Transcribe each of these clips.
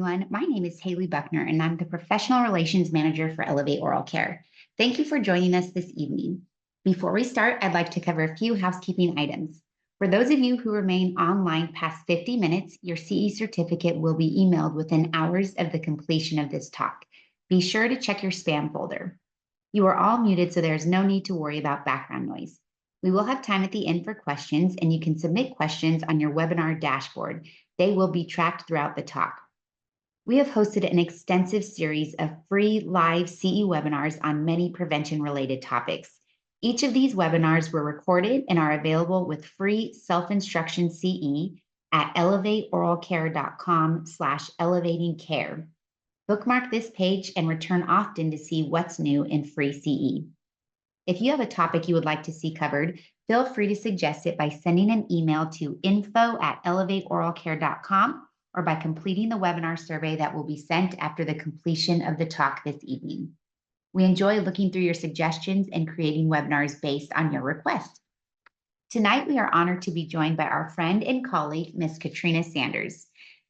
everyone. My name is Haley Buckner, and I'm the Professional Relations Manager for Elevate Oral Care. Thank you for joining us this evening. Before we start, I'd like to cover a few housekeeping items. For those of you who remain online past 50 minutes, your CE certificate will be emailed within hours of the completion of this talk. Be sure to check your spam folder. You are all muted, so there's no need to worry about background noise. We will have time at the end for questions, and you can submit questions on your webinar dashboard. They will be tracked throughout the talk. We have hosted an extensive series of free live CE webinars on many prevention-related topics. Each of these webinars were recorded and are available with free self-instruction CE at elevateoralcare.com/elevatingcare. Bookmark this page and return often to see what's new in free CE. If you have a topic you would like to see covered, feel free to suggest it by sending an email to info@elevateoralcare.com or by completing the webinar survey that will be sent after the completion of the talk this evening. We enjoy looking through your suggestions and creating webinars based on your requests. Tonight, we are honored to be joined by our friend and colleague, Ms. Katrina Sanders.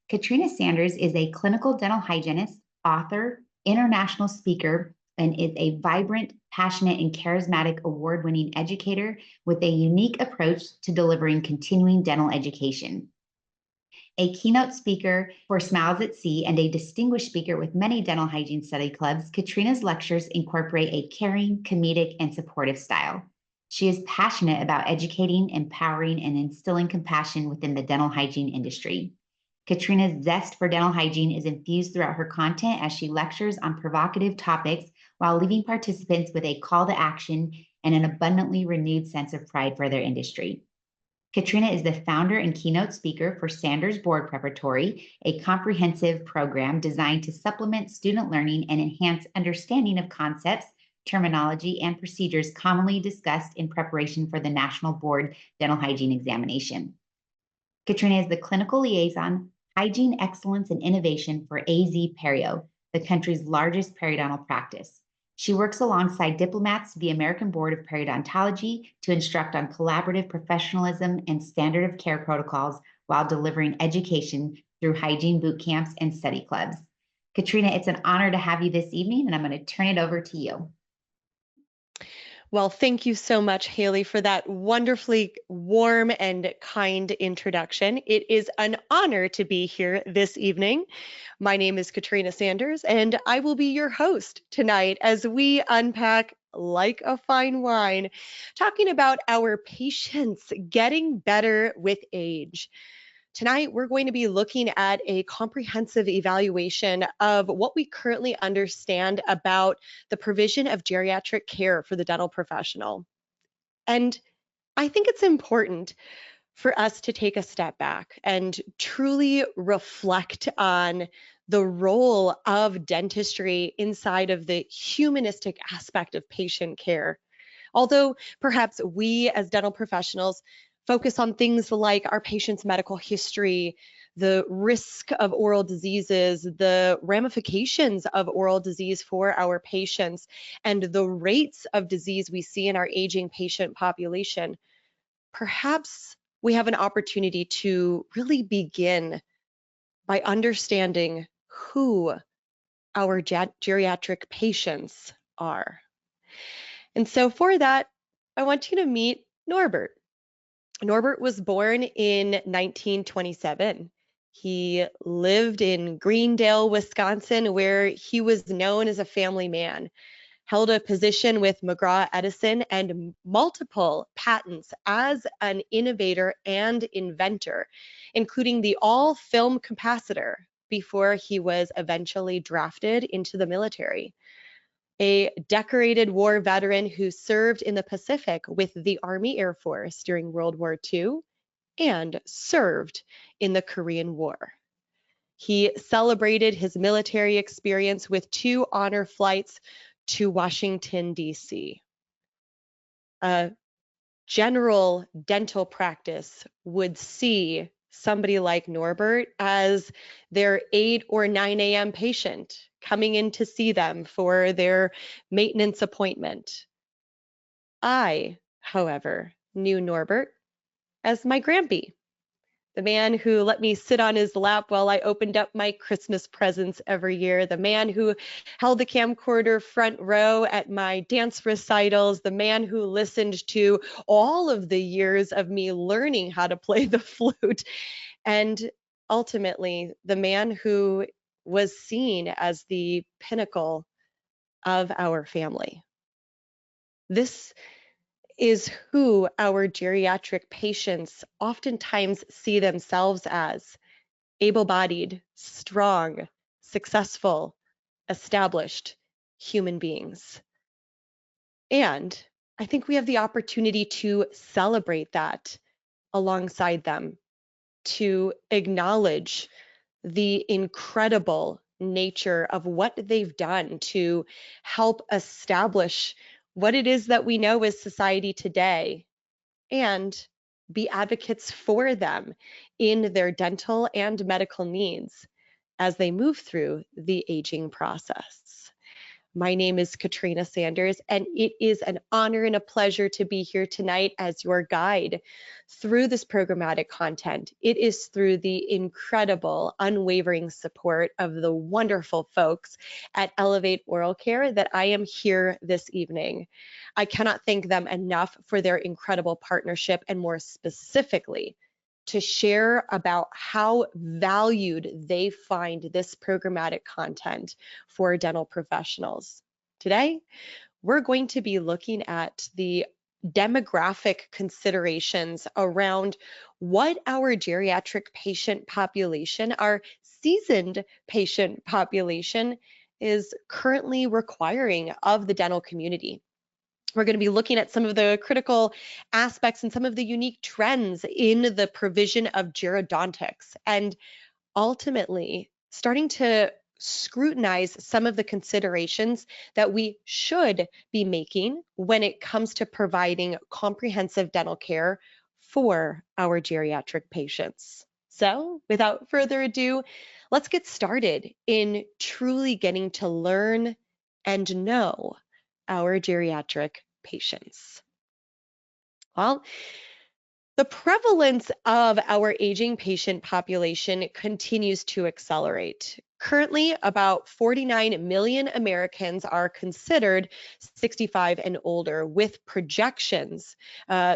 Katrina Sanders is a clinical dental hygienist, author, international speaker, and is a vibrant, passionate, and charismatic award-winning educator with a unique approach to delivering continuing dental education. A keynote speaker for Smiles at Sea and a distinguished speaker with many dental hygiene study clubs, Katrina's lectures incorporate a caring, comedic, and supportive style. She is passionate about educating, empowering, and instilling compassion within the dental hygiene industry. Katrina's zest for dental hygiene is infused throughout her content as she lectures on provocative topics while leaving participants with a call to action and an abundantly renewed sense of pride for their industry. Katrina is the founder and keynote speaker for Sanders Board Preparatory, a comprehensive program designed to supplement student learning and enhance understanding of concepts, terminology, and procedures commonly discussed in preparation for the National Board Dental Hygiene Examination. Katrina is the clinical liaison, hygiene excellence and innovation for AZ Perio, the country's largest periodontal practice. She works alongside diplomats, the American Board of Periodontology, to instruct on collaborative professionalism and standard of care protocols while delivering education through hygiene boot camps and study clubs. Katrina, it's an honor to have you this evening, and I'm going to turn it over to you. Well, thank you so much, Haley, for that wonderfully warm and kind introduction. It is an honor to be here this evening. My name is Katrina Sanders, and I will be your host tonight as we unpack, like a fine wine, talking about our patients getting better with age. Tonight, we're going to be looking at a comprehensive evaluation of what we currently understand about the provision of geriatric care for the dental professional. And I think it's important for us to take a step back and truly reflect on the role of dentistry inside of the humanistic aspect of patient care. Although perhaps we as dental professionals focus on things like our patient's medical history, the risk of oral diseases, the ramifications of oral disease for our patients, and the rates of disease we see in our aging patient population, perhaps we have an opportunity to really begin by understanding who our geriatric patients are. And so for that, I want you to meet Norbert. Norbert was born in 1927. He lived in Greendale, Wisconsin, where he was known as a family man, held a position with McGraw-Edison and multiple patents as an innovator and inventor, including the all-film capacitor before he was eventually drafted into the military. A decorated war veteran who served in the Pacific with the Army Air Force during World War II and served in the Korean War. He celebrated his military experience with 2 honor flights to Washington, D.C. A general dental practice would see somebody like Norbert as their 8 or 9 a.m. patient coming in to see them for their maintenance appointment. I, however, knew Norbert as my Grampy. the man who let me sit on his lap while I opened up my Christmas presents every year, the man who held the camcorder front row at my dance recitals, the man who listened to all of the years of me learning how to play the flute, and ultimately the man who was seen as the pinnacle of our family. This is who our geriatric patients oftentimes see themselves as: able-bodied, strong, successful, established human beings. And I think we have the opportunity to celebrate that alongside them, to acknowledge the incredible nature of what they've done to help establish what it is that we know as society today, and be advocates for them in their dental and medical needs as they move through the aging process. My name is Katrina Sanders, and it is an honor and a pleasure to be here tonight as your guide through this programmatic content. It is through the incredible, unwavering support of the wonderful folks at Elevate Oral Care that I am here this evening. I cannot thank them enough for their incredible partnership, and more specifically, to share about how valued they find this programmatic content for dental professionals. Today, we're going to be looking at the demographic considerations around what our geriatric patient population, our seasoned patient population, is currently requiring of the dental community. We're going to be looking at some of the critical aspects and some of the unique trends in the provision of gerodontics, and ultimately starting to scrutinize some of the considerations that we should be making when it comes to providing comprehensive dental care for our geriatric patients. So, without further ado, let's get started in truly getting to learn and know our geriatric patients. Well, the prevalence of our aging patient population continues to accelerate. Currently, about 49 million Americans are considered 65 and older, with projections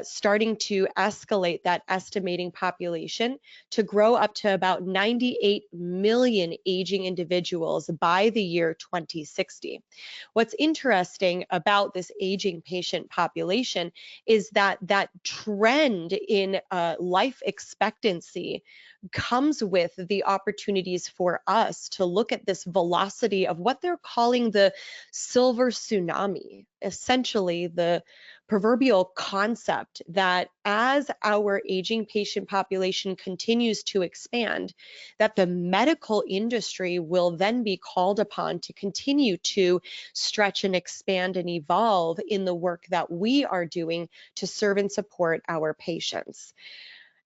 starting to escalate that estimating population to grow up to about 98 million aging individuals by the year 2060. What's interesting about this aging patient population is that trend in life expectancy comes with the opportunities for us to look at this velocity of what they're calling the silver tsunami, essentially the proverbial concept that as our aging patient population continues to expand, that the medical industry will then be called upon to continue to stretch and expand and evolve in the work that we are doing to serve and support our patients.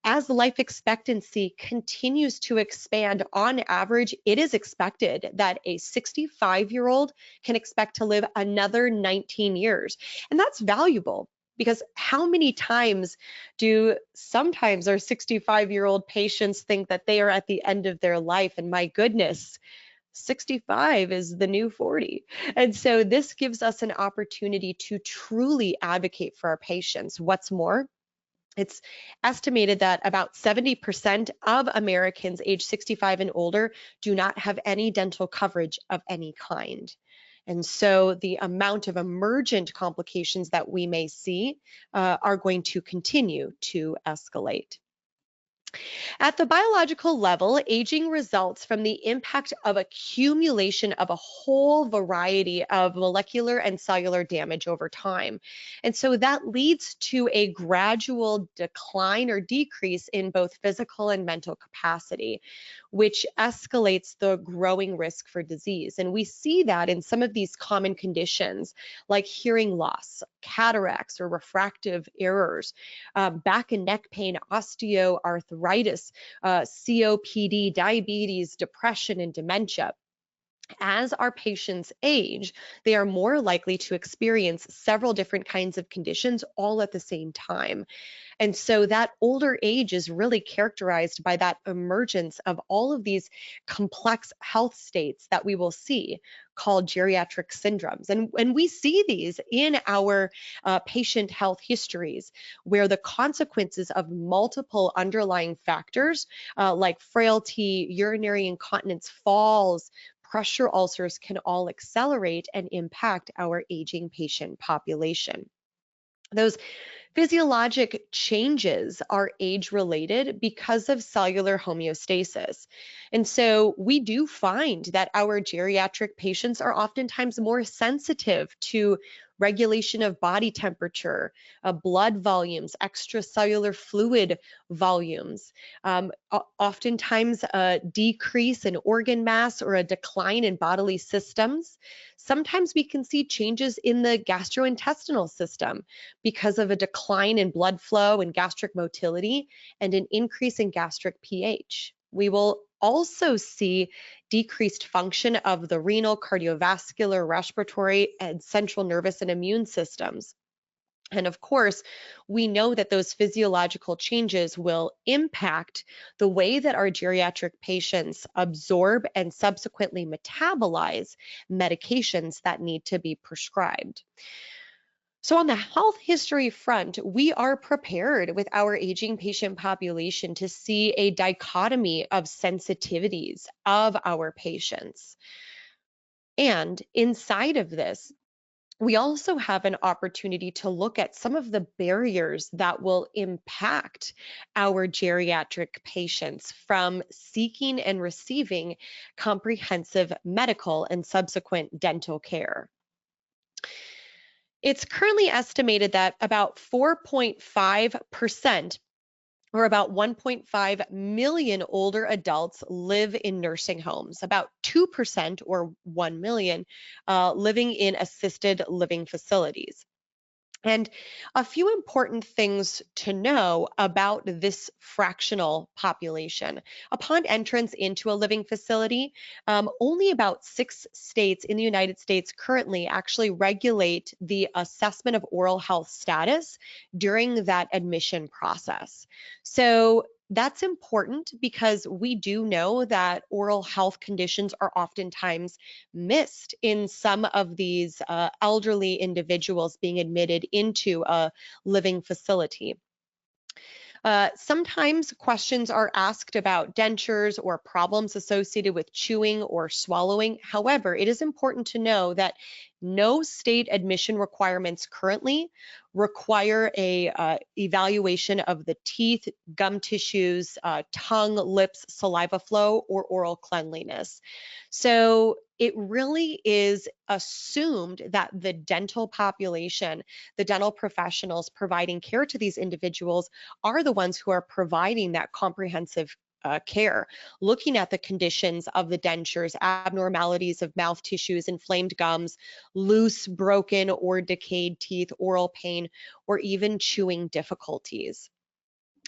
As life expectancy continues to expand, on average, it is expected that a 65-year-old can expect to live another 19 years. And that's valuable, because how many times do sometimes our 65-year-old patients think that they are at the end of their life? And my goodness, 65 is the new 40. And so this gives us an opportunity to truly advocate for our patients. What's more, it's estimated that about 70% of Americans age 65 and older do not have any dental coverage of any kind. And so the amount of emergent complications that we may see are going to continue to escalate. At the biological level, aging results from the impact of accumulation of a whole variety of molecular and cellular damage over time. And so that leads to a gradual decline or decrease in both physical and mental capacity, which escalates the growing risk for disease. And we see that in some of these common conditions like hearing loss, cataracts or refractive errors, back and neck pain, osteoarthritis, COPD, diabetes, depression, and dementia. As our patients age, they are more likely to experience several different kinds of conditions all at the same time. And so that older age is really characterized by that emergence of all of these complex health states that we will see called geriatric syndromes. And we see these in our patient health histories, where the consequences of multiple underlying factors like frailty, urinary incontinence, falls, pressure ulcers can all accelerate and impact our aging patient population. Those physiologic changes are age related because of cellular homeostasis. And so we do find that our geriatric patients are oftentimes more sensitive to regulation of body temperature, blood volumes, extracellular fluid volumes, oftentimes a decrease in organ mass or a decline in bodily systems. Sometimes we can see changes in the gastrointestinal system because of a decline in blood flow and gastric motility and an increase in gastric pH. We will also see decreased function of the renal, cardiovascular, respiratory, and central nervous and immune systems. And of course, we know that those physiological changes will impact the way that our geriatric patients absorb and subsequently metabolize medications that need to be prescribed. So on the health history front, we are prepared with our aging patient population to see a dichotomy of sensitivities of our patients. And inside of this, we also have an opportunity to look at some of the barriers that will impact our geriatric patients from seeking and receiving comprehensive medical and subsequent dental care. It's currently estimated that about 4.5%, or about 1.5 million older adults, live in nursing homes, about 2%, or 1 million, living in assisted living facilities. And a few important things to know about this fractional population. Upon entrance into a living facility, only about 6 states in the United States currently actually regulate the assessment of oral health status during that admission process. So that's important because we do know that oral health conditions are oftentimes missed in some of these elderly individuals being admitted into a living facility. Sometimes questions are asked about dentures or problems associated with chewing or swallowing. However, it is important to know that no state admission requirements currently require a evaluation of the teeth, gum tissues, tongue, lips, saliva flow, or oral cleanliness. So it really is assumed that the dental population, the dental professionals providing care to these individuals, are the ones who are providing that comprehensive care, looking at the conditions of the dentures, abnormalities of mouth tissues, inflamed gums, loose, broken, or decayed teeth, oral pain, or even chewing difficulties.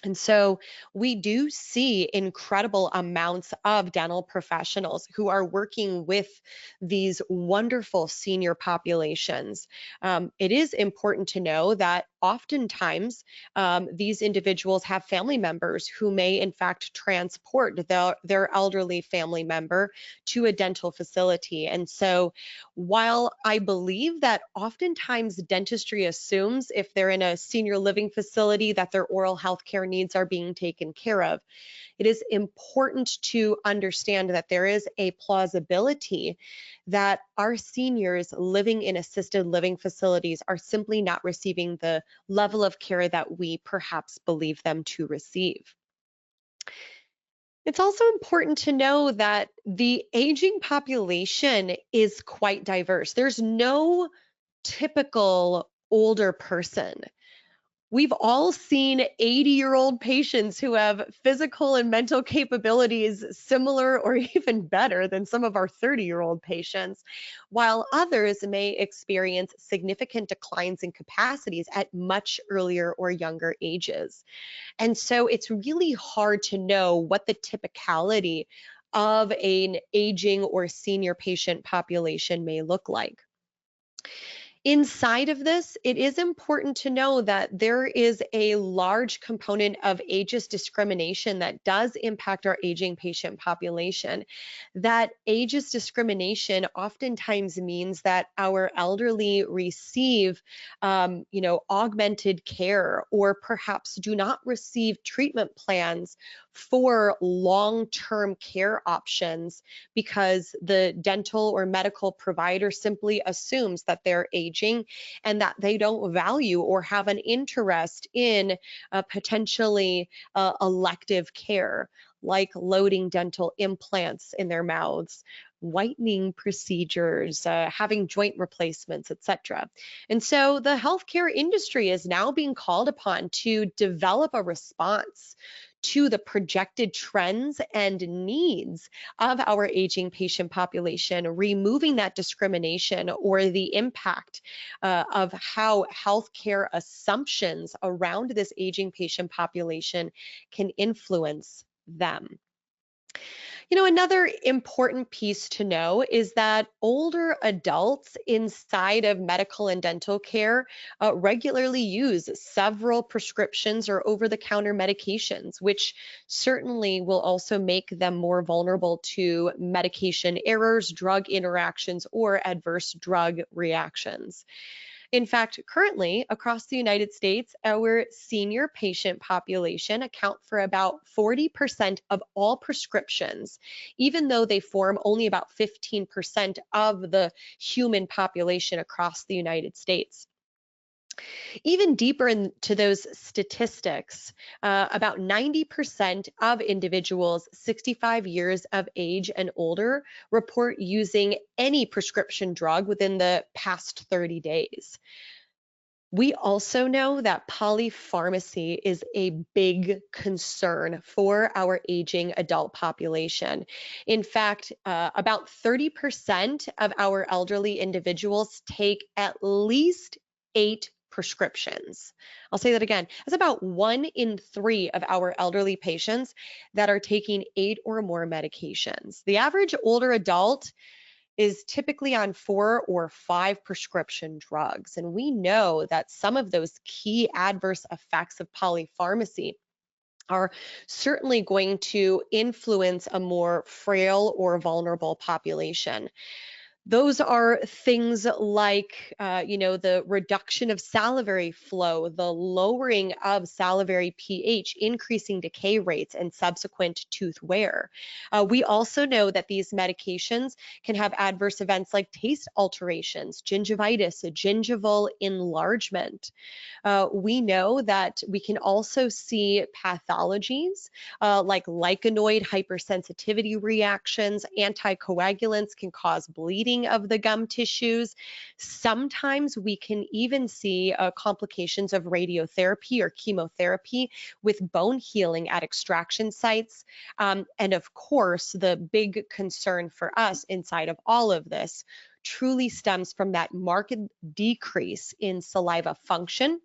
And so we do see incredible amounts of dental professionals who are working with these wonderful senior populations. It is important to know that oftentimes these individuals have family members who may in fact transport their elderly family member to a dental facility. And so while I believe that oftentimes dentistry assumes if they're in a senior living facility that their oral health care needs are being taken care of, it is important to understand that there is a plausibility that our seniors living in assisted living facilities are simply not receiving the level of care that we perhaps believe them to receive. It's also important to know that the aging population is quite diverse. There's no typical older person. We've all seen 80-year-old patients who have physical and mental capabilities similar or even better than some of our 30-year-old patients, while others may experience significant declines in capacities at much earlier or younger ages. And so it's really hard to know what the typicality of an aging or senior patient population may look like. Inside of this, it is important to know that there is a large component of ageist discrimination that does impact our aging patient population. That ageist discrimination oftentimes means that our elderly receive, augmented care, or perhaps do not receive treatment plans for long-term care options because the dental or medical provider simply assumes that they're aging and that they don't value or have an interest in potentially elective care, like loading dental implants in their mouths, whitening procedures, having joint replacements, etc. And so the healthcare industry is now being called upon to develop a response to the projected trends and needs of our aging patient population, removing that discrimination or the impact of how healthcare assumptions around this aging patient population can influence them. Another important piece to know is that older adults inside of medical and dental care regularly use several prescriptions or over-the-counter medications, which certainly will also make them more vulnerable to medication errors, drug interactions, or adverse drug reactions. In fact, currently across the United States, our senior patient population account for about 40% of all prescriptions, even though they form only about 15% of the human population across the United States. Even deeper into those statistics, about 90% of individuals 65 years of age and older report using any prescription drug within the past 30 days. We also know that polypharmacy is a big concern for our aging adult population. In fact, about 30% of our elderly individuals take at least 8 prescriptions. I'll say that again. That's about 1 in 3 of our elderly patients that are taking 8 or more medications. The average older adult is typically on 4 or 5 prescription drugs. And we know that some of those key adverse effects of polypharmacy are certainly going to influence a more frail or vulnerable population. Those are things like, the reduction of salivary flow, the lowering of salivary pH, increasing decay rates, and subsequent tooth wear. We also know that these medications can have adverse events like taste alterations, gingivitis, gingival enlargement. We know that we can also see pathologies like lichenoid hypersensitivity reactions. Anticoagulants can cause bleeding of the gum tissues. Sometimes we can even see complications of radiotherapy or chemotherapy with bone healing at extraction sites. And of course, the big concern for us inside of all of this truly stems from that marked decrease in saliva function,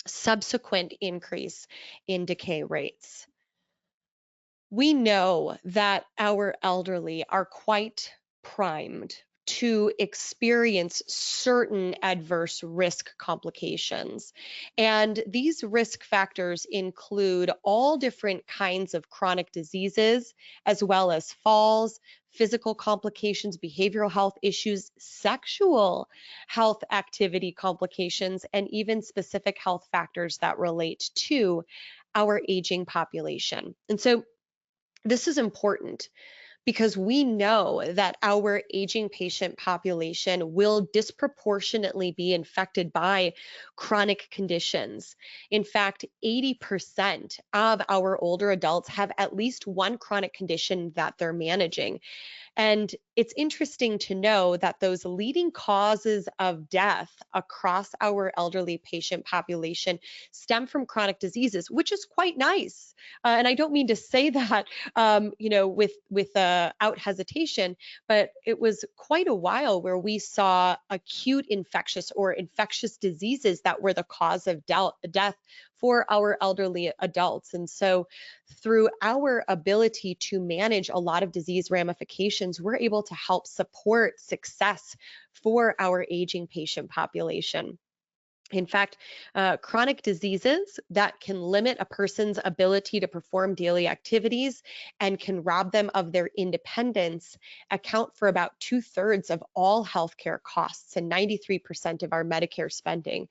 subsequent increase in decay rates. We know that our elderly are quite primed to experience certain adverse risk complications. And these risk factors include all different kinds of chronic diseases, as well as falls, physical complications, behavioral health issues, sexual health activity complications, and even specific health factors that relate to our aging population. And so this is important because we know that our aging patient population will disproportionately be infected by chronic conditions. In fact, 80% of our older adults have at least one chronic condition that they're managing. And it's interesting to know that those leading causes of death across our elderly patient population stem from chronic diseases, which is quite nice. And I don't mean to say that, without hesitation, but it was quite a while where we saw acute infectious or infectious diseases that were the cause of death for our elderly adults. And so through our ability to manage a lot of disease ramifications, we're able to help support success for our aging patient population. In fact, chronic diseases that can limit a person's ability to perform daily activities and can rob them of their independence account for about 2/3 of all healthcare costs and 93% of our Medicare spending.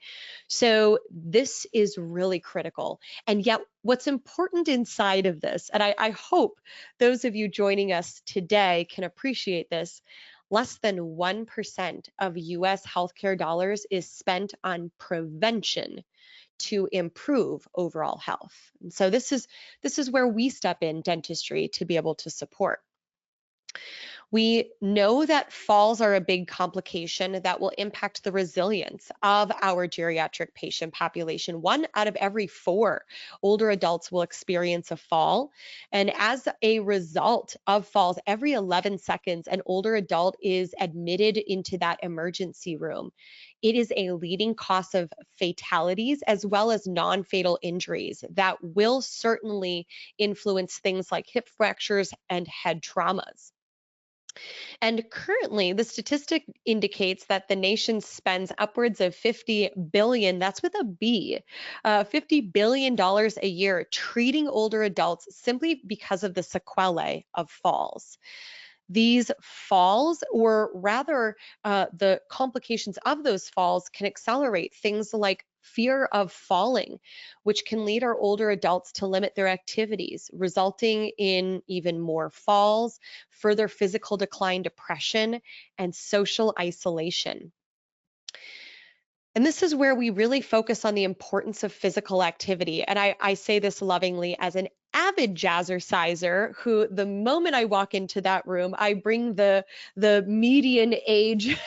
So this is really critical. And yet, what's important inside of this, and I hope those of you joining us today can appreciate this, less than 1% of US healthcare dollars is spent on prevention to improve overall health. And so this is where we step in dentistry to be able to support. We know that falls are a big complication that will impact the resilience of our geriatric patient population. 1 out of every 4 older adults will experience a fall. And as a result of falls, every 11 seconds, an older adult is admitted into that emergency room. It is a leading cause of fatalities as well as non-fatal injuries that will certainly influence things like hip fractures and head traumas. And currently, the statistic indicates that the nation spends upwards of 50 billion, that's with a B, $50 billion a year treating older adults simply because of the sequelae of falls. These falls, or rather the complications of those falls, can accelerate things like fear of falling, which can lead our older adults to limit their activities, resulting in even more falls, further physical decline, depression, and social isolation. And this is where we really focus on the importance of physical activity. And I say this lovingly as an avid jazzerciser who, the moment I walk into that room, I bring the median age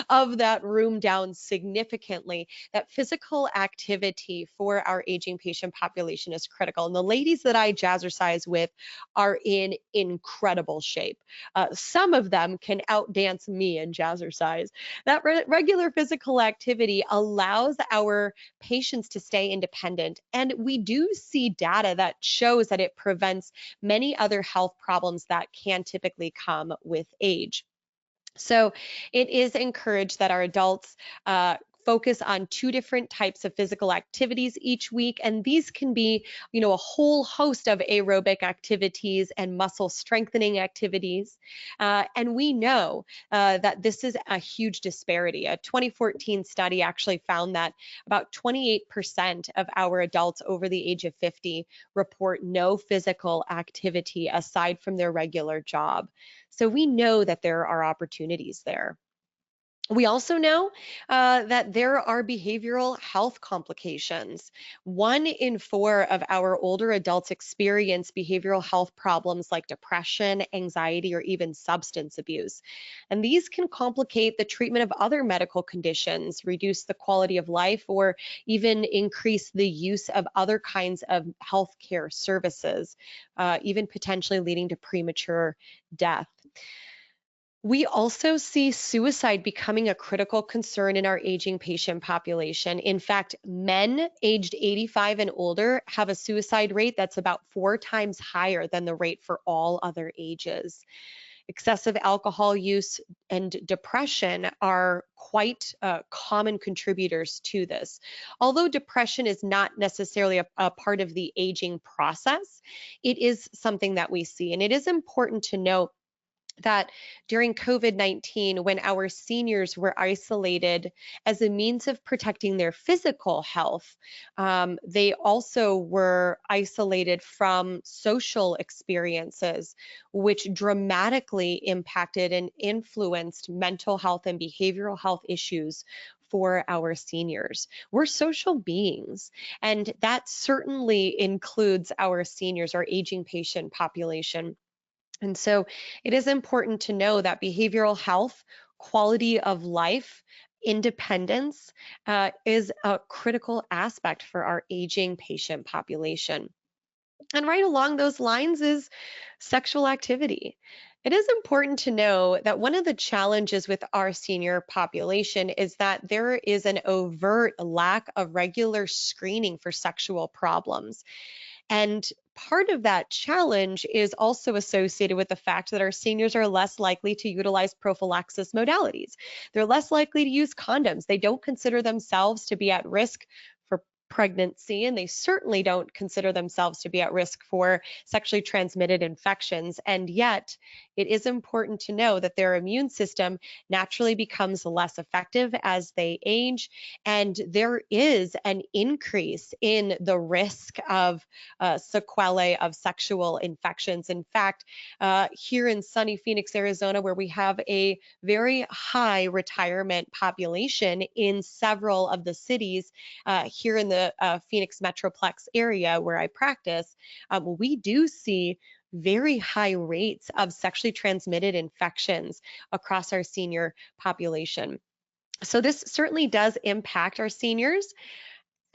of that room down significantly. That physical activity for our aging patient population is critical. And the ladies that I jazzercise with are in incredible shape. Some of them can outdance me in jazzercise. That regular physical activity allows our patients to stay independent. And we do see data that shows that it prevents many other health problems that can typically come with age. So it is encouraged that our adults focus on 2 different types of physical activities each week. And these can be, a whole host of aerobic activities and muscle strengthening activities. And we know that this is a huge disparity. A 2014 study actually found that about 28% of our adults over the age of 50 report no physical activity aside from their regular job. So we know that there are opportunities there. We also know that there are behavioral health complications. 1 in 4 of our older adults experience behavioral health problems like depression, anxiety, or even substance abuse. And these can complicate the treatment of other medical conditions, reduce the quality of life, or even increase the use of other kinds of healthcare services, even potentially leading to premature death. We also see suicide becoming a critical concern in our aging patient population. In fact, men aged 85 and older have a suicide rate that's about 4 times higher than the rate for all other ages. Excessive alcohol use and depression are quite common contributors to this. Although depression is not necessarily a part of the aging process, it is something that we see. And it is important to note that during COVID-19, when our seniors were isolated as a means of protecting their physical health, they also were isolated from social experiences, which dramatically impacted and influenced mental health and behavioral health issues for our seniors. We're social beings, and that certainly includes our seniors, our aging patient population. And so it is important to know that behavioral health, quality of life, independence is a critical aspect for our aging patient population. And right along those lines is sexual activity. It is important to know that one of the challenges with our senior population is that there is an overt lack of regular screening for sexual problems. And part of that challenge is also associated with the fact that our seniors are less likely to utilize prophylaxis modalities. They're less likely to use condoms. They don't consider themselves to be at risk for pregnancy, and they certainly don't consider themselves to be at risk for sexually transmitted infections. And yet, it is important to know that their immune system naturally becomes less effective as they age, and there is an increase in the risk of sequelae of sexual infections. In fact, here in sunny Phoenix, Arizona, where we have a very high retirement population in several of the cities here in the Phoenix Metroplex area where I practice, we do see very high rates of sexually transmitted infections across our senior population. So this certainly does impact our seniors,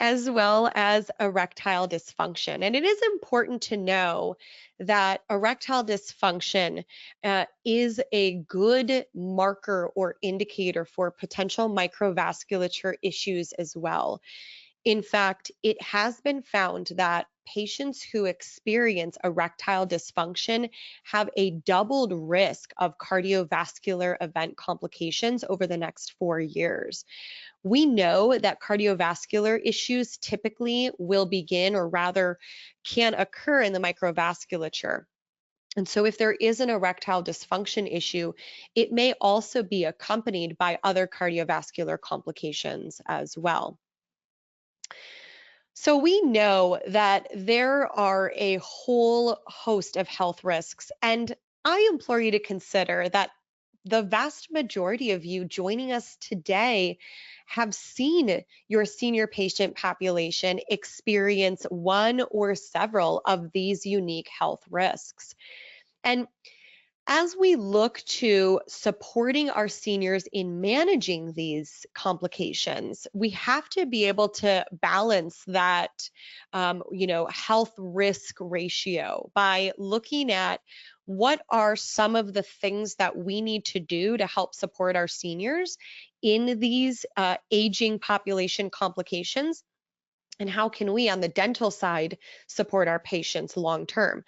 as well as erectile dysfunction. And it is important to know that erectile dysfunction is a good marker or indicator for potential microvasculature issues as well. In fact, it has been found that patients who experience erectile dysfunction have a doubled risk of cardiovascular event complications over the next 4 years. We know that cardiovascular issues typically will begin, or rather can occur, in the microvasculature. And so if there is an erectile dysfunction issue, it may also be accompanied by other cardiovascular complications as well. So we know that there are a whole host of health risks, and I implore you to consider that the vast majority of you joining us today have seen your senior patient population experience one or several of these unique health risks. And as we look to supporting our seniors in managing these complications, we have to be able to balance that, health risk ratio by looking at what are some of the things that we need to do to help support our seniors in these aging population complications, and how can we on the dental side support our patients long term.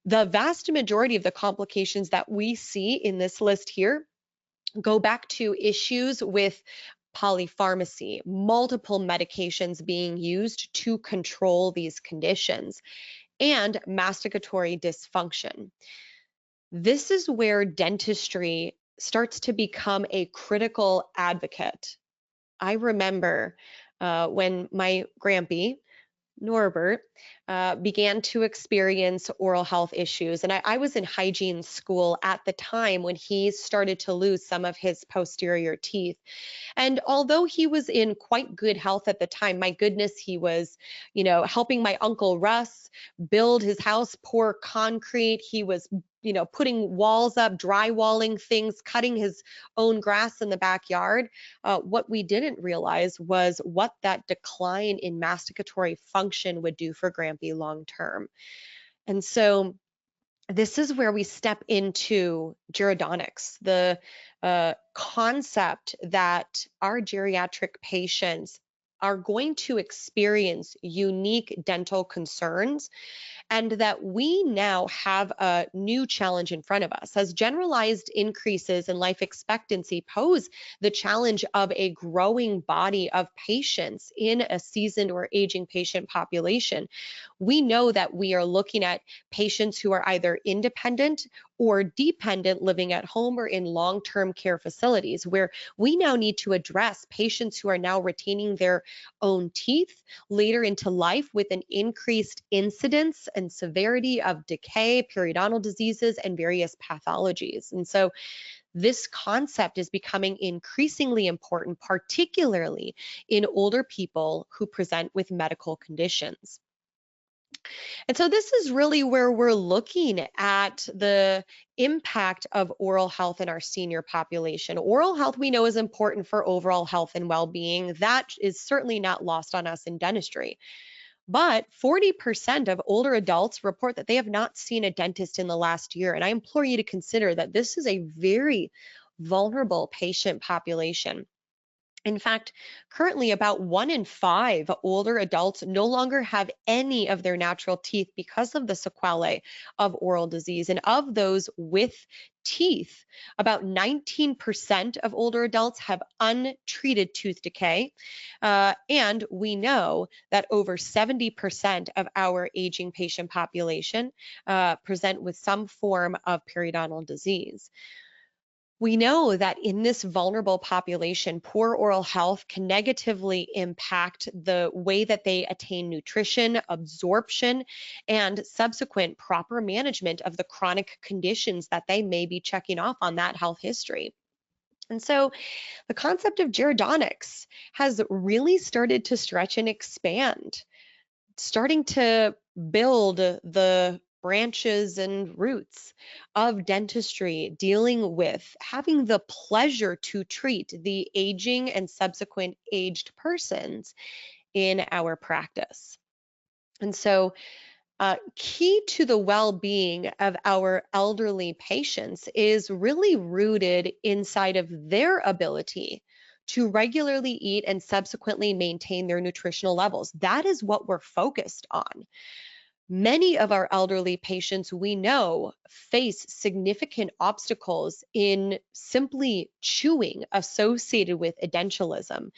The vast majority of the complications that we see in this list here go back to issues with polypharmacy, multiple medications being used to control these conditions, and masticatory dysfunction. This is where dentistry starts to become a critical advocate. I remember when my grampy, Norbert, began to experience oral health issues. And I was in hygiene school at the time when he started to lose some of his posterior teeth. And although he was in quite good health at the time, my goodness, he was, helping my uncle Russ build his house, pour concrete. He was, putting walls up, drywalling things, cutting his own grass in the backyard. What we didn't realize was what that decline in masticatory function would do for Grampy long term. And so this is where we step into gerodontics, the concept that our geriatric patients are going to experience unique dental concerns, and that we now have a new challenge in front of us. As generalized increases in life expectancy pose the challenge of a growing body of patients in a seasoned or aging patient population, we know that we are looking at patients who are either independent or dependent, living at home or in long-term care facilities, where we now need to address patients who are now retaining their own teeth later into life with an increased incidence and severity of decay, periodontal diseases, and various pathologies. And so this concept is becoming increasingly important, particularly in older people who present with medical conditions. And so this is really where we're looking at the impact of oral health in our senior population. Oral health, we know, is important for overall health and well-being. That is certainly not lost on us in dentistry. But 40% of older adults report that they have not seen a dentist in the last year. And I implore you to consider that this is a very vulnerable patient population. In fact, currently about 1 in 5 older adults no longer have any of their natural teeth because of the sequelae of oral disease. And of those with teeth, about 19% of older adults have untreated tooth decay. And we know that over 70% of our aging patient population present with some form of periodontal disease. We know that in this vulnerable population, poor oral health can negatively impact the way that they attain nutrition, absorption, and subsequent proper management of the chronic conditions that they may be checking off on that health history. And so the concept of gerodontics has really started to stretch and expand, starting to build the branches and roots of dentistry, dealing with having the pleasure to treat the aging and subsequent aged persons in our practice. And so, key to the well-being of our elderly patients is really rooted inside of their ability to regularly eat and subsequently maintain their nutritional levels. That is what we're focused on. Many of our elderly patients we know face significant obstacles in simply chewing associated with edentulosum.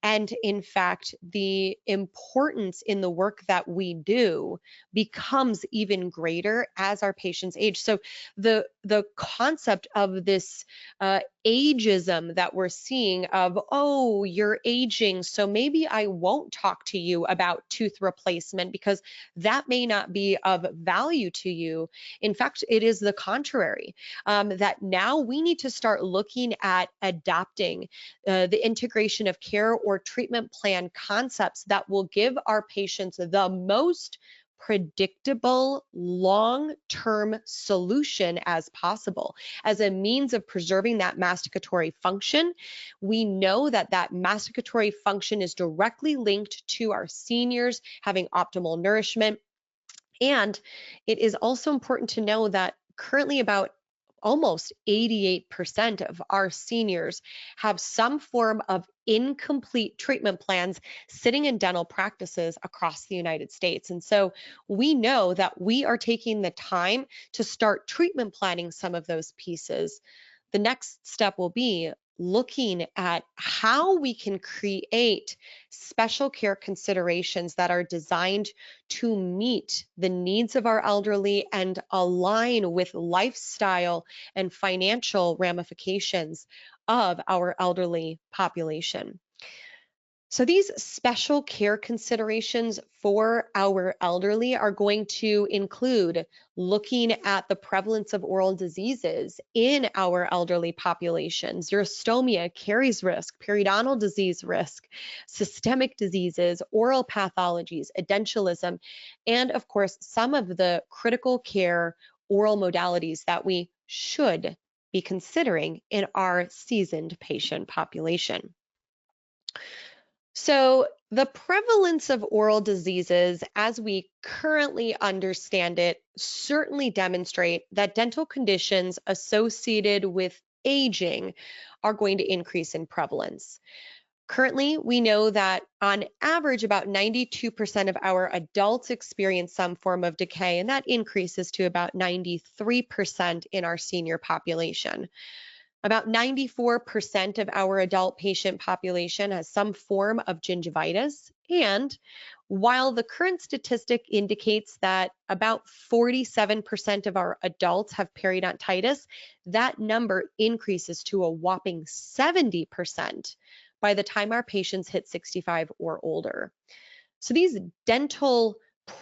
And in fact, the importance in the work that we do becomes even greater as our patients age. So the concept of this ageism that we're seeing of, oh, you're aging, so maybe I won't talk to you about tooth replacement because that may not be of value to you. In fact, it is the contrary, that now we need to start looking at adopting the integration of care or treatment plan concepts that will give our patients the most predictable long-term solution as possible as a means of preserving that masticatory function. We know that that masticatory function is directly linked to our seniors having optimal nourishment. And it is also important to know that currently about almost 88% of our seniors have some form of incomplete treatment plans sitting in dental practices across the United States. And so we know that we are taking the time to start treatment planning some of those pieces. The next step will be looking at how we can create special care considerations that are designed to meet the needs of our elderly and align with lifestyle and financial ramifications of our elderly population. So these special care considerations for our elderly are going to include looking at the prevalence of oral diseases in our elderly population. Xerostomia carries risk, periodontal disease risk, systemic diseases, oral pathologies, edentulosum, and of course, some of the critical care oral modalities that we should be considering in our seasoned patient population. So the prevalence of oral diseases as we currently understand it certainly demonstrate that dental conditions associated with aging are going to increase in prevalence. Currently, we know that on average, about 92% of our adults experience some form of decay, and that increases to about 93% in our senior population. About 94% of our adult patient population has some form of gingivitis. And while the current statistic indicates that about 47% of our adults have periodontitis, that number increases to a whopping 70% by the time our patients hit 65 or older. So these dental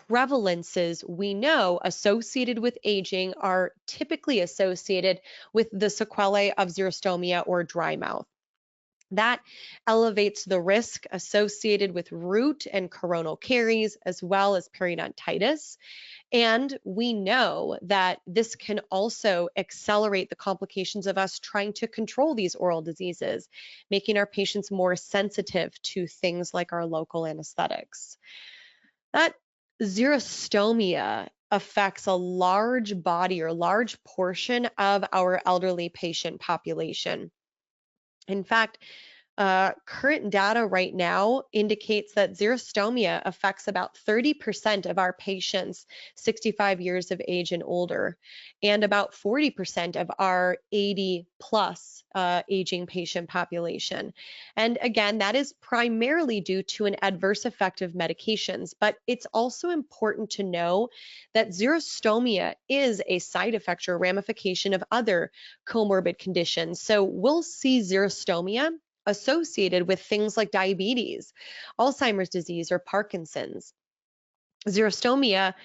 prevalences we know associated with aging are typically associated with the sequelae of xerostomia or dry mouth. That elevates the risk associated with root and coronal caries as well as periodontitis. And we know that this can also accelerate the complications of us trying to control these oral diseases, making our patients more sensitive to things like our local anesthetics. That xerostomia affects a large body or large portion of our elderly patient population. In fact, current data right now indicates that xerostomia affects about 30% of our patients 65 years of age and older, and about 40% of our 80 plus aging patient population. And again, that is primarily due to an adverse effect of medications, but it's also important to know that xerostomia is a side effect or ramification of other comorbid conditions. So we'll see xerostomia associated with things like diabetes, Alzheimer's disease, or Parkinson's. Xerostomia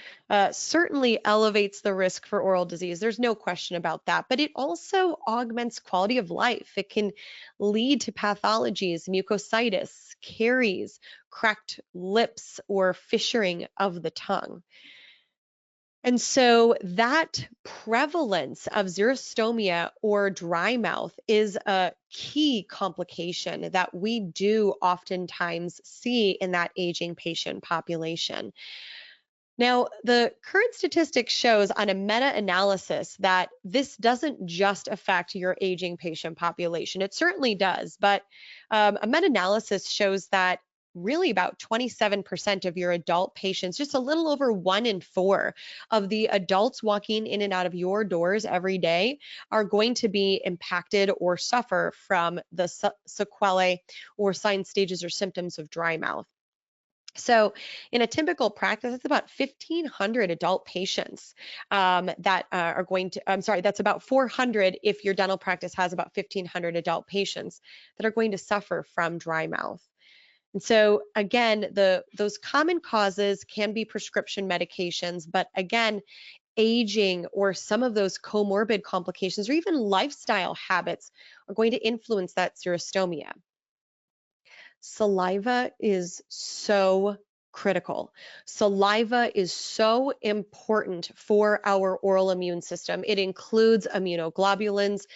certainly elevates the risk for oral disease. There's no question about that, but it also augments quality of life. It can lead to pathologies, mucositis, caries, cracked lips, or fissuring of the tongue. And so that prevalence of xerostomia or dry mouth is a key complication that we do oftentimes see in that aging patient population. Now, the current statistics shows on a meta-analysis that this doesn't just affect your aging patient population. It certainly does, but a meta-analysis shows that really about 27% of your adult patients, just a little over 1 in 4 of the adults walking in and out of your doors every day are going to be impacted or suffer from the sequelae or signs, stages, or symptoms of dry mouth. So in a typical practice, it's about 1,500 adult patients that are going to, I'm sorry, that's about 400 if your dental practice has about 1,500 adult patients that are going to suffer from dry mouth. And so again, those common causes can be prescription medications, but again, aging or some of those comorbid complications or even lifestyle habits are going to influence that xerostomia. Saliva is so critical. Saliva is so important for our oral immune system. It includes immunoglobulins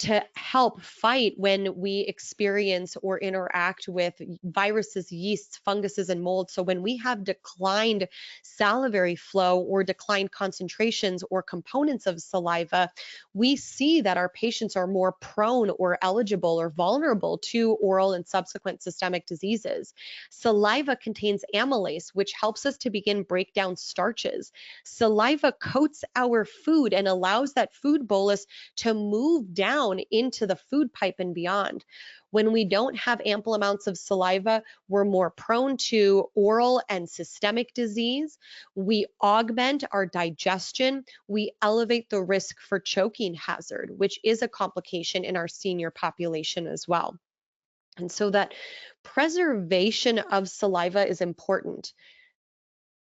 to help fight when we experience or interact with viruses, yeasts, funguses, and molds. So when we have declined salivary flow or declined concentrations or components of saliva, we see that our patients are more prone or eligible or vulnerable to oral and subsequent systemic diseases. Saliva contains amylase, which helps us to begin break down starches. Saliva coats our food and allows that food bolus to move down into the food pipe and beyond. When we don't have ample amounts of saliva, we're more prone to oral and systemic disease. We augment our digestion. We elevate the risk for choking hazard, which is a complication in our senior population as well. And so that preservation of saliva is important.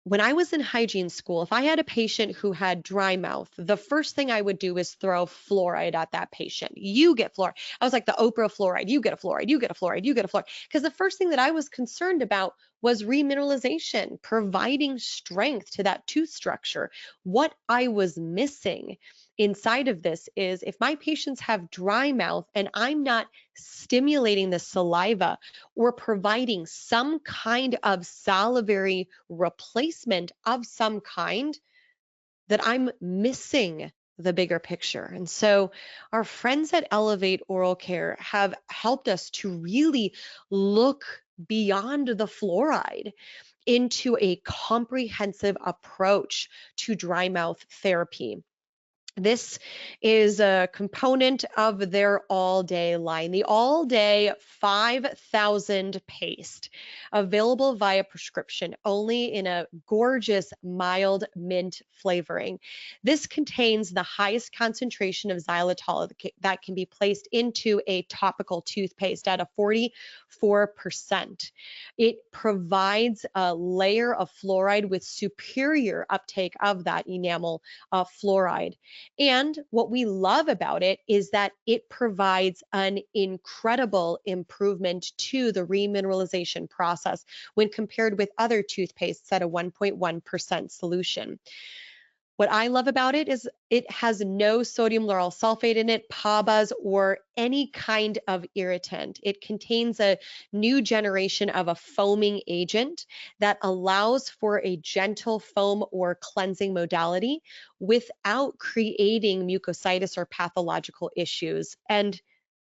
When I was in hygiene school, if I had a patient who had dry mouth, the first thing I would do is throw fluoride at that patient. You get fluoride. I was like the Oprah fluoride. You get a fluoride, you get a fluoride, you get a fluoride. Because the first thing that I was concerned about was remineralization, providing strength to that tooth structure. What I was missing inside of this is if my patients have dry mouth and I'm not stimulating the saliva or providing some kind of salivary replacement of some kind, that I'm missing the bigger picture. And so our friends at Elevate Oral Care have helped us to really look beyond the fluoride into a comprehensive approach to dry mouth therapy. This is a component of their all-day line, the all-day 5,000 paste, available via prescription only in a gorgeous mild mint flavoring. This contains the highest concentration of xylitol that can be placed into a topical toothpaste at a 44%. It provides a layer of fluoride with superior uptake of that enamel fluoride. And what we love about it is that it provides an incredible improvement to the remineralization process when compared with other toothpastes at a 1.1% solution. What I love about it is it has no sodium lauryl sulfate in it, PABAs, or any kind of irritant. It contains a new generation of a foaming agent that allows for a gentle foam or cleansing modality without creating mucositis or pathological issues. And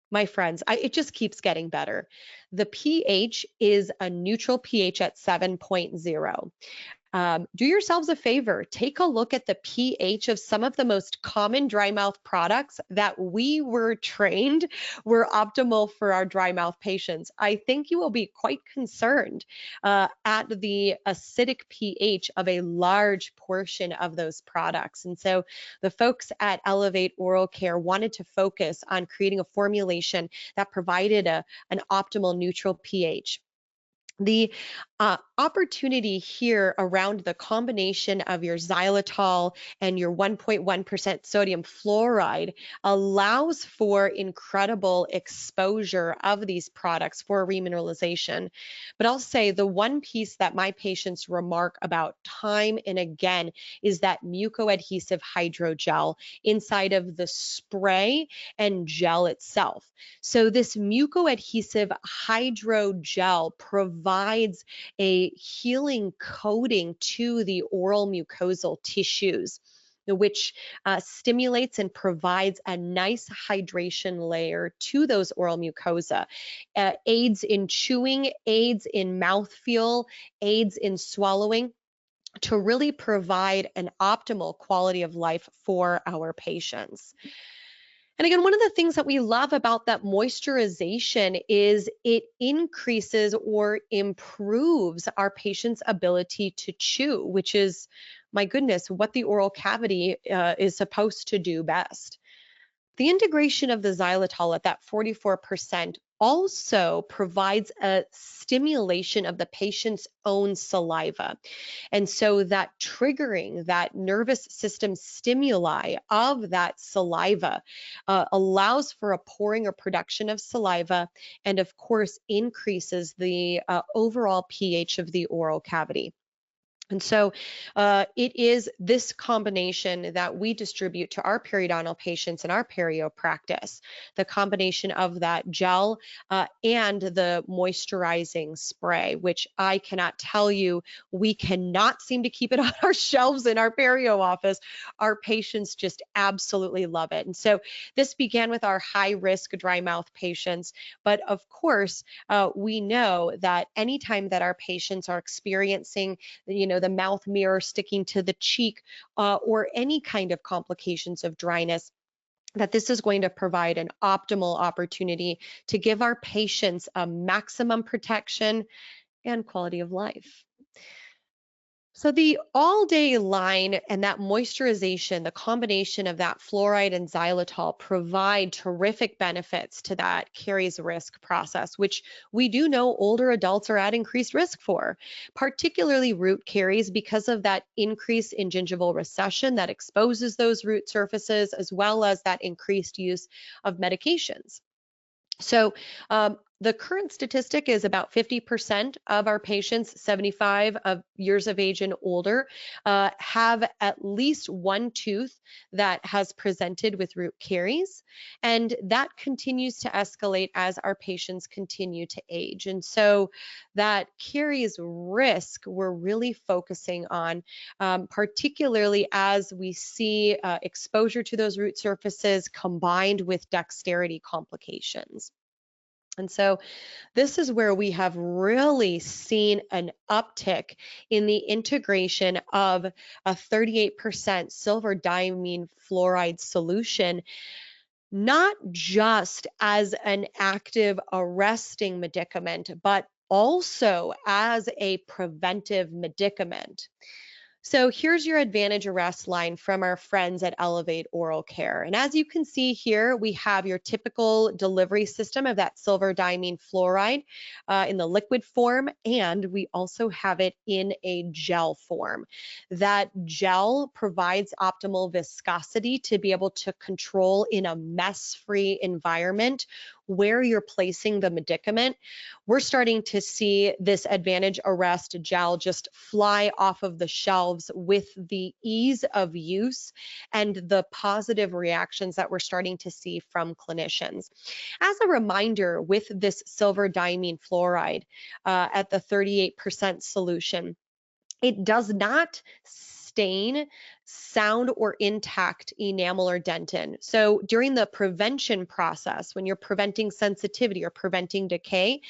my friends, it just keeps getting better. The pH is a neutral pH at 7.0. Do yourselves a favor, take a look at the pH of some of the most common dry mouth products that we were trained were optimal for our dry mouth patients. I think you will be quite concerned at the acidic pH of a large portion of those products. And so the folks at Elevate Oral Care wanted to focus on creating a formulation that provided an optimal neutral pH. The opportunity here around the combination of your xylitol and your 1.1% sodium fluoride allows for incredible exposure of these products for remineralization. But I'll say the one piece that my patients remark about time and again is that mucoadhesive hydrogel inside of the spray and gel itself. So this mucoadhesive hydrogel provides a healing coating to the oral mucosal tissues, which stimulates and provides a nice hydration layer to those oral mucosa, aids in chewing, aids in mouthfeel, aids in swallowing, to really provide an optimal quality of life for our patients. And again, one of the things that we love about that moisturization is it increases or improves our patient's ability to chew, which is, my goodness, what the oral cavity is supposed to do best. The integration of the xylitol at that 44% also provides a stimulation of the patient's own saliva. And so that triggering that nervous system stimuli of that saliva allows for a pouring or production of saliva, and of course increases the overall pH of the oral cavity. And so it is this combination that we distribute to our periodontal patients in our perio practice, the combination of that gel and the moisturizing spray, which I cannot tell you, we cannot seem to keep it on our shelves in our perio office. Our patients just absolutely love it. And so this began with our high risk dry mouth patients. But of course, we know that anytime that our patients are experiencing, the mouth mirror sticking to the cheek, or any kind of complications of dryness, that this is going to provide an optimal opportunity to give our patients a maximum protection and quality of life. So the all-day line and that moisturization, the combination of that fluoride and xylitol provide terrific benefits to that caries risk process, which we do know older adults are at increased risk for, particularly root caries because of that increase in gingival recession that exposes those root surfaces, as well as that increased use of medications. So the current statistic is about 50% of our patients 75 years of age and older have at least one tooth that has presented with root caries, and that continues to escalate as our patients continue to age. And so that caries risk we're really focusing on, particularly as we see exposure to those root surfaces combined with dexterity complications. And so this is where we have really seen an uptick in the integration of a 38% silver diamine fluoride solution, not just as an active arresting medicament, but also as a preventive medicament. So here's your advantage arrest line from our friends at Elevate Oral Care. And as you can see here, we have your typical delivery system of that silver diamine fluoride in the liquid form, and we also have it in a gel form. That gel provides optimal viscosity to be able to control in a mess-free environment where you're placing the medicament, we're starting to see this Advantage Arrest gel just fly off of the shelves with the ease of use and the positive reactions that we're starting to see from clinicians. As a reminder, with this silver diamine fluoride at the 38% solution, it does not stain sound or intact enamel or dentin. So during the prevention process, when you're preventing sensitivity or preventing decay,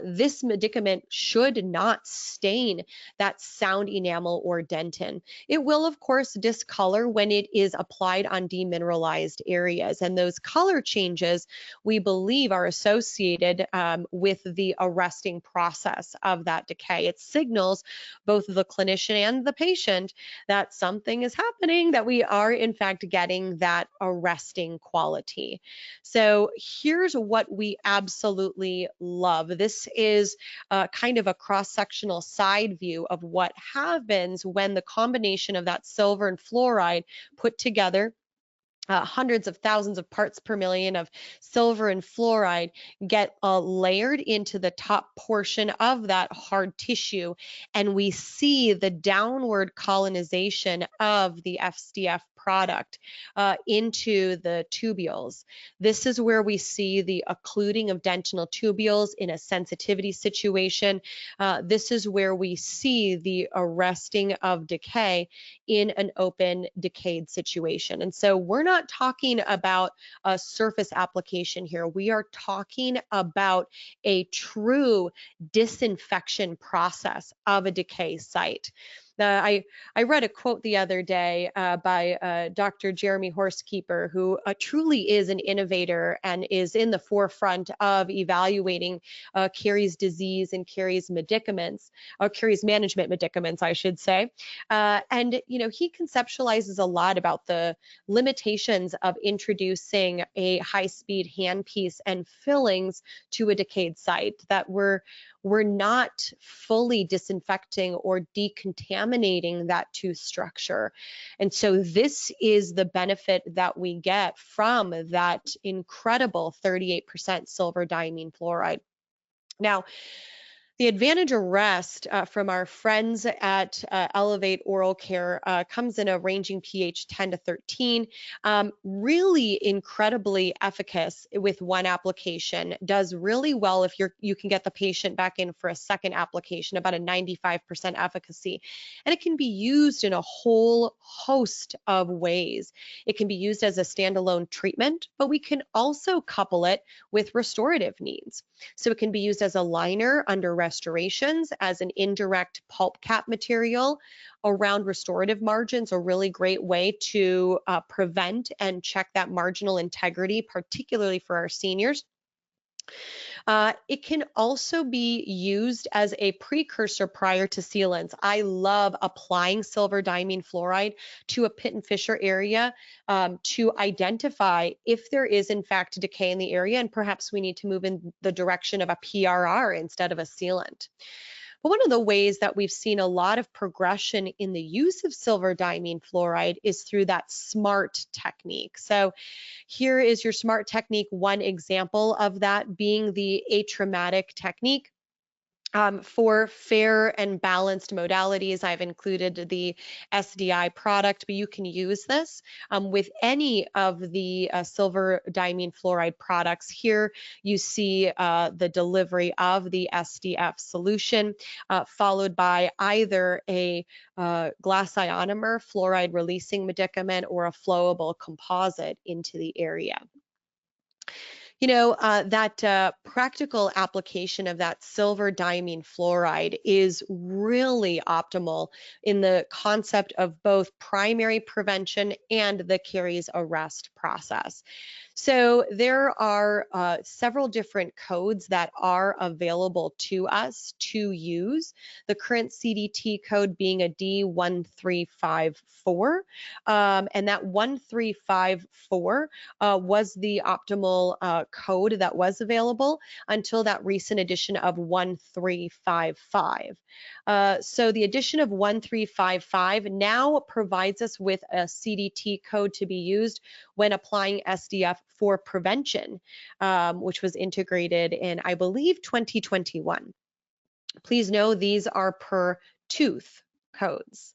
this medicament should not stain that sound enamel or dentin. It will, of course, discolor when it is applied on demineralized areas. And those color changes, we believe, are associated with the arresting process of that decay. It signals both the clinician and the patient that something is happening, that we are in fact getting that arresting quality. So here's what we absolutely love. This is kind of a cross-sectional side view of what happens when the combination of that silver and fluoride put together, hundreds of thousands of parts per million of silver and fluoride get layered into the top portion of that hard tissue, and we see the downward colonization of the FSDF product into the tubules. This is where we see the occluding of dentinal tubules in a sensitivity situation. This is where we see the arresting of decay in an open decayed situation. And so we're not talking about a surface application here. We are talking about a true disinfection process of a decay site. I read a quote the other day by Dr. Jeremy Horsekeeper, who truly is an innovator and is in the forefront of evaluating caries disease and caries medicaments, or caries management medicaments, I should say. And you know, he conceptualizes a lot about the limitations of introducing a high-speed handpiece and fillings to a decayed site, that we're not fully disinfecting or decontaminating that tooth structure. And so this is the benefit that we get from that incredible 38% silver diamine fluoride. Now, the Advantage Arrest from our friends at Elevate Oral Care comes in a ranging pH 10 to 13, really incredibly efficacious with one application, does really well if you can get the patient back in for a second application, about a 95% efficacy. And it can be used in a whole host of ways. It can be used as a standalone treatment, but we can also couple it with restorative needs. So it can be used as a liner under restorations, as an indirect pulp cap material around restorative margins, a really great way to prevent and check that marginal integrity, particularly for our seniors. It can also be used as a precursor prior to sealants. I love applying silver diamine fluoride to a pit and fissure area to identify if there is in fact decay in the area, and perhaps we need to move in the direction of a PRR instead of a sealant. But one of the ways that we've seen a lot of progression in the use of silver diamine fluoride is through that SMART technique. So here is your SMART technique, one example of that being the atraumatic technique. For fair and balanced modalities, I've included the SDI product, but you can use this with any of the silver diamine fluoride products. Here you see the delivery of the SDF solution, followed by either a glass ionomer fluoride releasing medicament or a flowable composite into the area. You know, that practical application of that silver diamine fluoride is really optimal in the concept of both primary prevention and the caries arrest process. So there are several different codes that are available to us to use. The current CDT code being a D1354, and that 1354 was the optimal code that was available until that recent edition of 1355. So the addition of 1355 now provides us with a CDT code to be used when applying SDF for prevention, which was integrated in, I believe, 2021. Please know these are per tooth codes.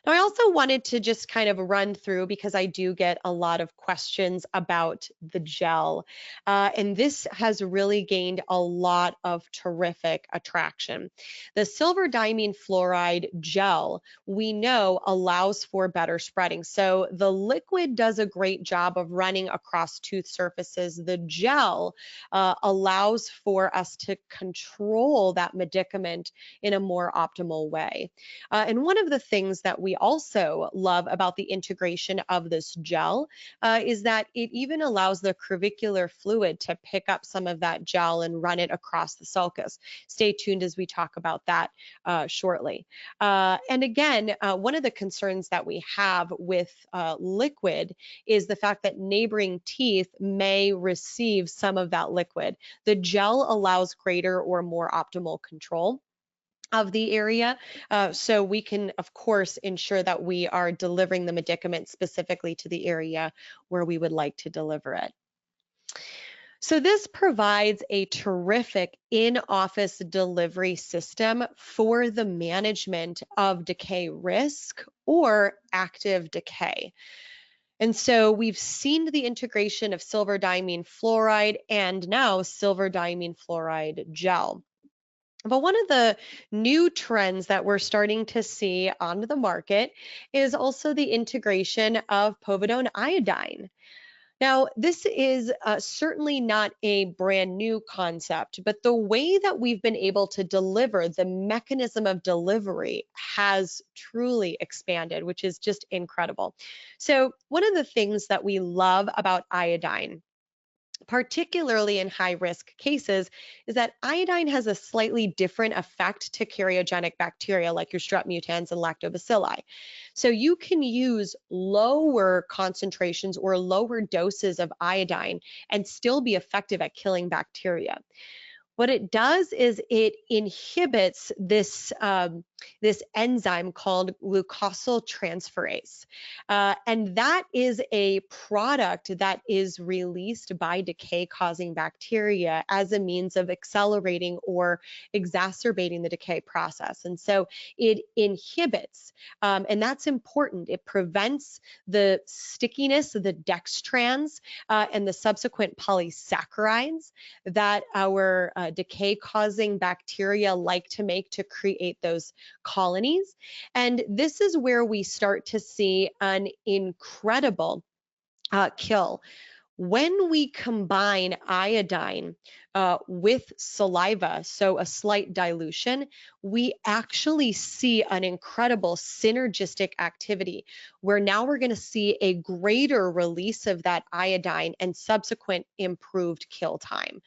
Now, I also wanted to just kind of run through, because I do get a lot of questions about the gel, and this has really gained a lot of terrific attraction. The silver diamine fluoride gel, we know, allows for better spreading. So the liquid does a great job of running across tooth surfaces. The gel allows for us to control that medicament in a more optimal way. And one of the things that we also love about the integration of this gel is that it even allows the crevicular fluid to pick up some of that gel and run it across the sulcus. Stay tuned as we talk about that shortly. And again, one of the concerns that we have with liquid is the fact that neighboring teeth may receive some of that liquid. The gel allows greater or more optimal control of the area, so we can, of course, ensure that we are delivering the medicament specifically to the area where we would like to deliver it. So this provides a terrific in-office delivery system for the management of decay risk or active decay. And so we've seen the integration of silver diamine fluoride and now silver diamine fluoride gel. But one of the new trends that we're starting to see on the market is also the integration of povidone iodine. Now, this is certainly not a brand new concept, but the way that we've been able to deliver, the mechanism of delivery has truly expanded, which is just incredible. So one of the things that we love about iodine, particularly in high-risk cases, is that iodine has a slightly different effect to karyogenic bacteria like your strep mutans and lactobacilli. So you can use lower concentrations or lower doses of iodine and still be effective at killing bacteria. What it does is it inhibits this, this enzyme called glucosyltransferase. And that is a product that is released by decay-causing bacteria as a means of accelerating or exacerbating the decay process. And so it inhibits, and that's important. It prevents the stickiness of the dextrans and the subsequent polysaccharides that our decay-causing bacteria like to make to create those colonies. And this is where we start to see an incredible kill. When we combine iodine with saliva, so a slight dilution, we actually see an incredible synergistic activity where now we're going to see a greater release of that iodine and subsequent improved kill time.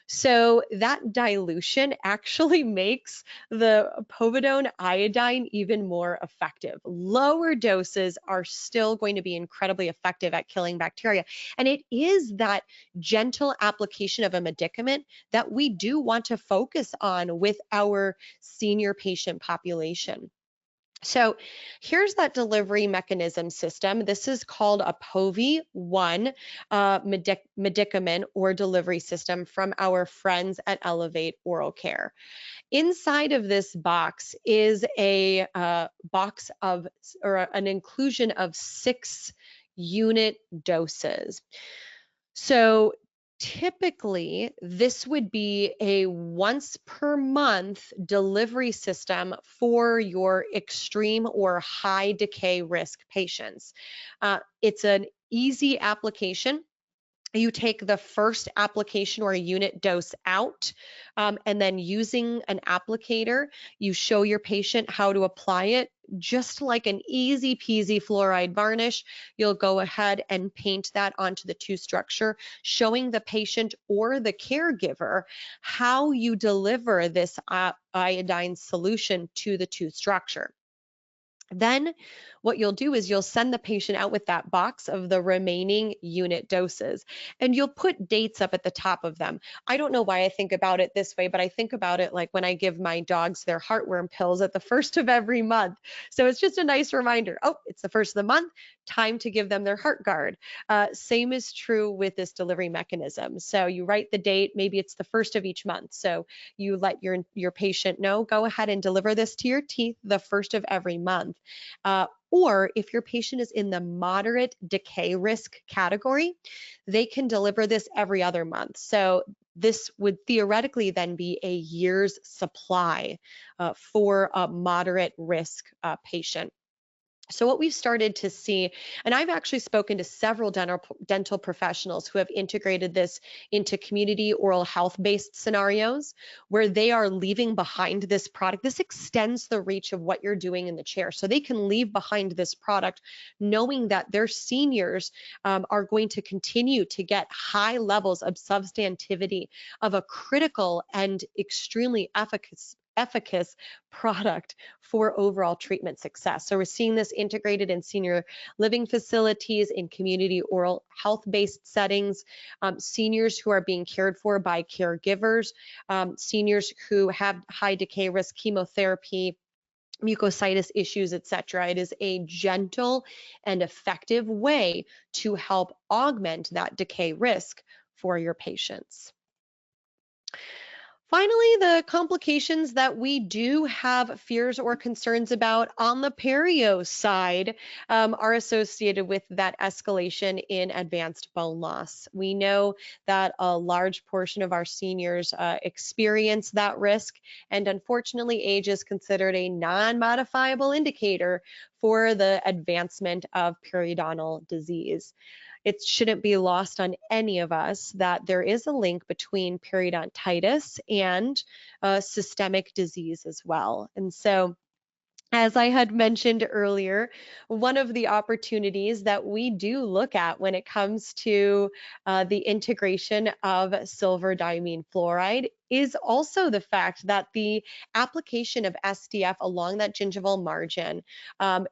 So that dilution actually makes the povidone iodine even more effective. Lower doses are still going to be incredibly effective at killing bacteria. And it is that gentle application of a medicament that we do want to focus on with our senior patient population. So here's that delivery mechanism system. This is called a POVI-1 medicament or delivery system from our friends at Elevate Oral Care. Inside of this box is a box of, or an inclusion of 6 unit doses. So typically, this would be a once per month delivery system for your extreme or high decay risk patients. It's an easy application. You take the first application or a unit dose out, and then using an applicator, you show your patient how to apply it. Just like an easy peasy fluoride varnish, you'll go ahead and paint that onto the tooth structure, showing the patient or the caregiver how you deliver this iodine solution to the tooth structure. Then what you'll do is you'll send the patient out with that box of the remaining unit doses, and you'll put dates up at the top of them. I don't know why I think about it this way, but I think about it like when I give my dogs their heartworm pills at the first of every month. So it's just a nice reminder. Oh, it's the first of the month, time to give them their heart guard. Same is true with this delivery mechanism. So you write the date, maybe it's the first of each month. So you let your patient know, go ahead and deliver this to your teeth the first of every month. Or if your patient is in the moderate decay risk category, they can deliver this every other month. So this would theoretically then be a year's supply for a moderate risk patient. So what we've started to see, and I've actually spoken to several dental professionals who have integrated this into community oral health-based scenarios where they are leaving behind this product. This extends the reach of what you're doing in the chair. So they can leave behind this product knowing that their seniors are going to continue to get high levels of substantivity of a critical and extremely efficacious product for overall treatment success. So we're seeing this integrated in senior living facilities, in community oral health-based settings, seniors who are being cared for by caregivers, seniors who have high decay risk, chemotherapy, mucositis issues, etc. It is a gentle and effective way to help augment that decay risk for your patients. Finally, the complications that we do have fears or concerns about on the perio side are associated with that escalation in advanced bone loss. We know that a large portion of our seniors experience that risk, and unfortunately, age is considered a non-modifiable indicator for the advancement of periodontal disease. It shouldn't be lost on any of us that there is a link between periodontitis and systemic disease as well. And so, as I had mentioned earlier, one of the opportunities that we do look at when it comes to the integration of silver diamine fluoride is also the fact that the application of SDF along that gingival margin,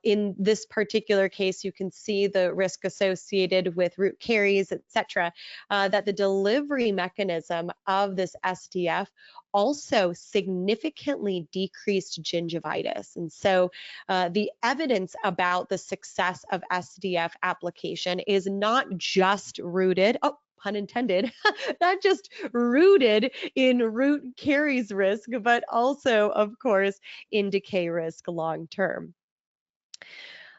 in this particular case, you can see the risk associated with root caries, etc., that the delivery mechanism of this SDF also significantly decreased gingivitis. And so the evidence about the success of SDF application is not just rooted, oh, pun intended, not just rooted in root caries risk, but also, of course, in decay risk long term.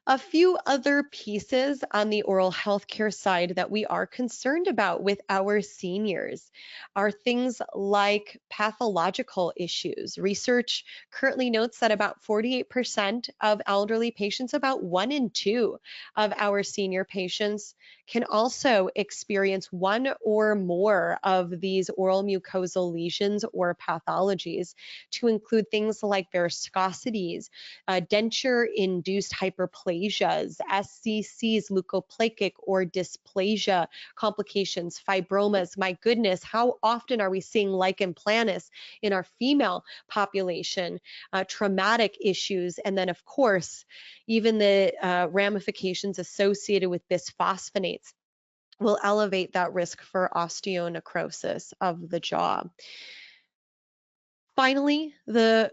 A few other pieces on the oral healthcare side that we are concerned about with our seniors are things like pathological issues. Research currently notes that about 48% of elderly patients, about 1 in 2 of our senior patients, can also experience one or more of these oral mucosal lesions or pathologies, to include things like varicosities, denture-induced hyperplasias, SCCs, leukoplakic or dysplasia complications, fibromas. My goodness, how often are we seeing lichen planus in our female population, traumatic issues, and then of course, even the ramifications associated with bisphosphonates will elevate that risk for osteonecrosis of the jaw. Finally, the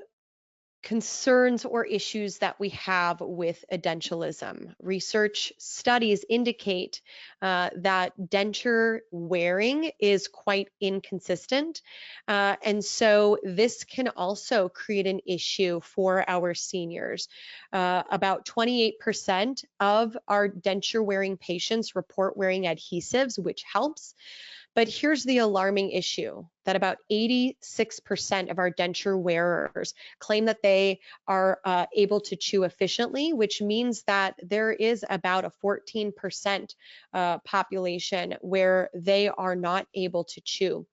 concerns or issues that we have with edentalism. Research studies indicate that denture wearing is quite inconsistent. And so this can also create an issue for our seniors. About 28% of our denture wearing patients report wearing adhesives, which helps. But here's the alarming issue that about 86% of our denture wearers claim that they are able to chew efficiently, which means that there is about a 14% population where they are not able to chew.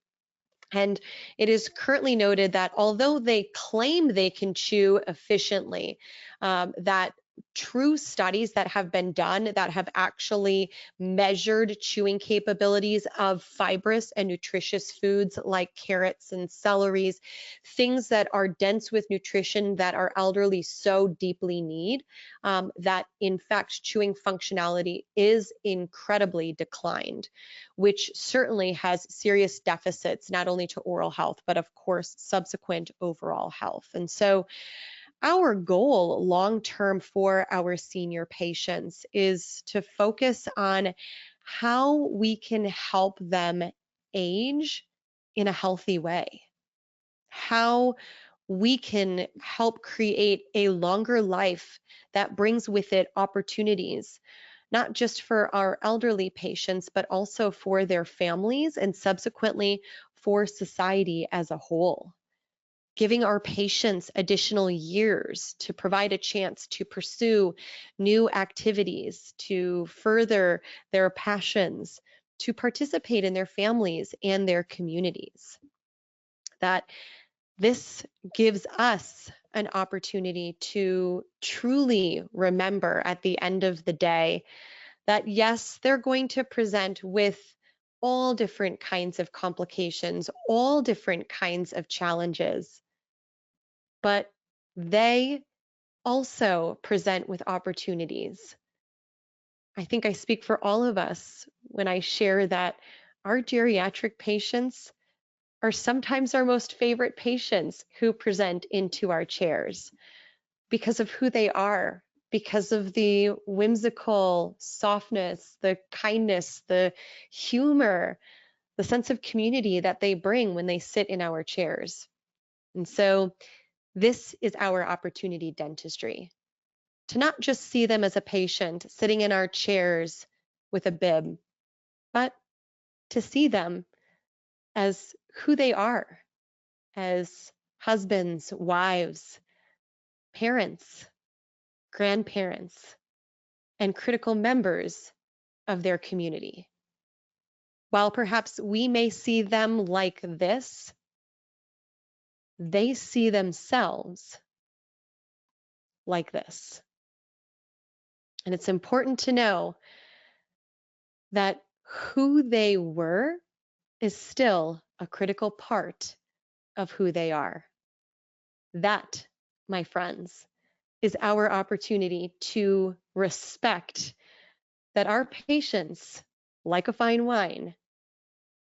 And it is currently noted that although they claim they can chew efficiently, that true studies that have been done that have actually measured chewing capabilities of fibrous and nutritious foods like carrots and celeries, things that are dense with nutrition that our elderly so deeply need, that in fact chewing functionality is incredibly declined, which certainly has serious deficits not only to oral health, but of course subsequent overall health. And so our goal long term for our senior patients is to focus on how we can help them age in a healthy way, how we can help create a longer life that brings with it opportunities, not just for our elderly patients, but also for their families and subsequently for society as a whole. Giving our patients additional years to provide a chance to pursue new activities, to further their passions, to participate in their families and their communities. That this gives us an opportunity to truly remember at the end of the day that yes, they're going to present with all different kinds of complications, all different kinds of challenges, but they also present with opportunities. I think I speak for all of us when I share that our geriatric patients are sometimes our most favorite patients who present into our chairs because of who they are, because of the whimsical softness, the kindness, the humor, the sense of community that they bring when they sit in our chairs. And so this is our opportunity dentistry, to not just see them as a patient sitting in our chairs with a bib, but to see them as who they are, as husbands, wives, parents, grandparents, and critical members of their community. While perhaps we may see them like this, they see themselves like this. And it's important to know that who they were is still a critical part of who they are. That, my friends, is our opportunity to respect that our patients, like a fine wine,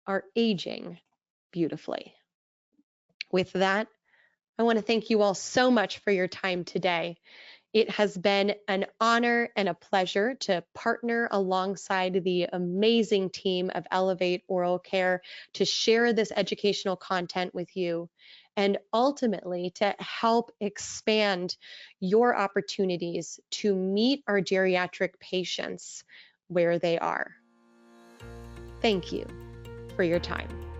are aging beautifully. With that, I want to thank you all so much for your time today. It has been an honor and a pleasure to partner alongside the amazing team of Elevate Oral Care to share this educational content with you and ultimately to help expand your opportunities to meet our geriatric patients where they are. Thank you for your time.